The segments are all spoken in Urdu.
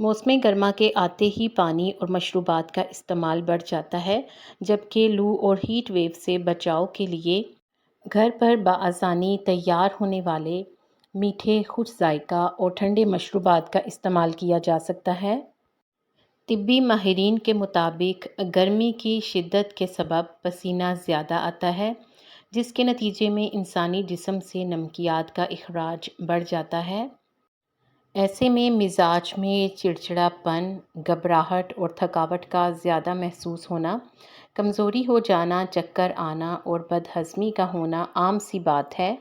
موسم گرما کے آتے ہی پانی اور مشروبات کا استعمال بڑھ جاتا ہے، جبکہ لو اور ہیٹ ویو سے بچاؤ کے لیے گھر پر بآسانی تیار ہونے والے میٹھے، خوش ذائقہ اور ٹھنڈے مشروبات کا استعمال کیا جا سکتا ہے۔ طبی ماہرین کے مطابق گرمی کی شدت کے سبب پسینہ زیادہ آتا ہے، جس کے نتیجے میں انسانی جسم سے نمکیات کا اخراج بڑھ جاتا ہے۔ ایسے میں مزاج میں چڑچڑاپن، گھبراہٹ اور تھکاوٹ کا زیادہ محسوس ہونا، کمزوری ہو جانا، چکر آنا اور بدہضمی کا ہونا عام سی بات ہے۔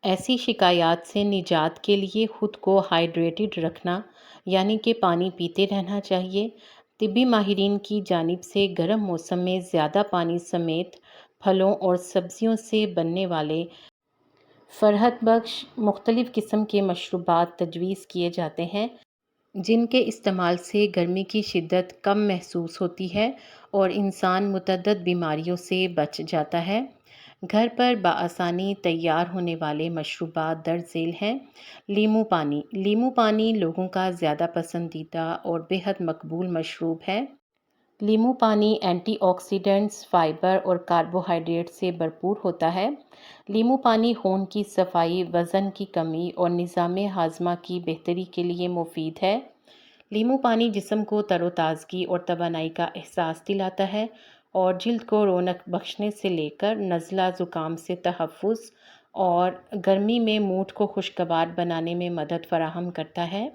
ایسی شکایات سے نجات کے لیے خود کو ہائیڈریٹڈ رکھنا، یعنی کہ پانی پیتے رہنا چاہیے۔ طبی ماہرین کی جانب سے گرم موسم میں زیادہ پانی سمیت پھلوں اور سبزیوں سے بننے والے فرحت بخش مختلف قسم کے مشروبات تجویز کیے جاتے ہیں، جن کے استعمال سے گرمی کی شدت کم محسوس ہوتی ہے اور انسان متعدد بیماریوں سے بچ جاتا ہے۔ گھر پر بآسانی تیار ہونے والے مشروبات درج ذیل ہیں۔ لیمو پانی۔ لیمو پانی لوگوں کا زیادہ پسندیدہ اور بے حد مقبول مشروب ہے۔ لیمو پانی اینٹی آکسیڈنٹس، فائبر اور کاربوہائیڈریٹ سے بھرپور ہوتا ہے۔ لیمو پانی خون کی صفائی، وزن کی کمی اور نظام ہاضمہ کی بہتری کے لیے مفید ہے۔ لیمو پانی جسم کو تر و تازگی اور توانائی کا احساس دلاتا ہے اور جلد کو رونق بخشنے سے لے کر نزلہ زکام سے تحفظ اور گرمی میں موڈ کو خوشگوار بنانے میں مدد فراہم کرتا ہے۔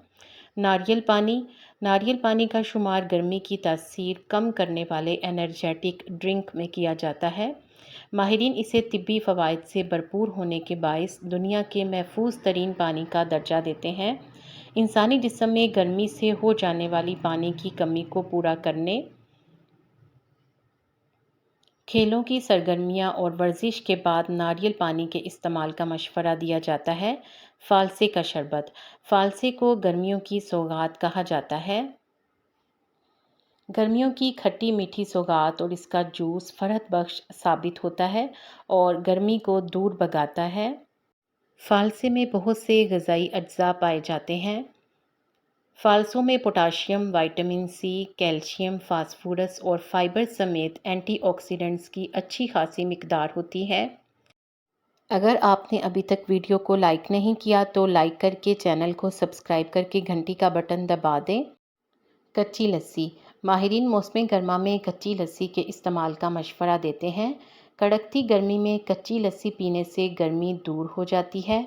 ناریل پانی۔ ناریل پانی کا شمار گرمی کی تاثیر کم کرنے والے انرجیٹک ڈرنک میں کیا جاتا ہے۔ ماہرین اسے طبی فوائد سے بھرپور ہونے کے باعث دنیا کے محفوظ ترین پانی کا درجہ دیتے ہیں۔ انسانی جسم میں گرمی سے ہو جانے والی پانی کی کمی کو پورا کرنے، کھیلوں کی سرگرمیاں اور ورزش کے بعد ناریل پانی کے استعمال کا مشورہ دیا جاتا ہے۔ فالسے کا شربت۔ فالسے کو گرمیوں کی سوغات کہا جاتا ہے۔ گرمیوں کی کھٹی میٹھی سوغات اور اس کا جوس فرحت بخش ثابت ہوتا ہے اور گرمی کو دور بھگاتا ہے۔ فالسے میں بہت سے غذائی اجزاء پائے جاتے ہیں۔ فالسوں میں potassium, vitamin C, calcium, phosphorus اور فائبر سمیت اینٹی آکسیڈنٹس کی اچھی خاصی مقدار ہوتی ہے۔ اگر آپ نے ابھی تک ویڈیو کو لائک نہیں کیا تو لائک کر کے چینل کو سبسکرائب کر کے گھنٹی کا بٹن دبا دیں۔ کچی لسی۔ ماہرین موسم گرما میں کچی لسی کے استعمال کا مشورہ دیتے ہیں۔ کڑکتی گرمی میں کچی لسی پینے سے گرمی دور ہو جاتی ہے۔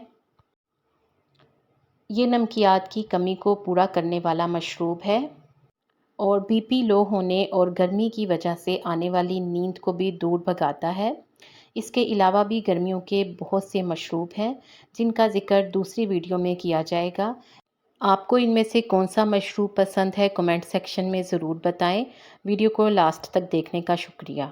یہ نمکیات کی کمی کو پورا کرنے والا مشروب ہے اور بی پی لو ہونے اور گرمی کی وجہ سے آنے والی نیند کو بھی دور بھگاتا ہے۔ اس کے علاوہ بھی گرمیوں کے بہت سے مشروب ہیں، جن کا ذکر دوسری ویڈیو میں کیا جائے گا۔ آپ کو ان میں سے کون سا مشروب پسند ہے، کمنٹ سیکشن میں ضرور بتائیں۔ ویڈیو کو لاسٹ تک دیکھنے کا شکریہ۔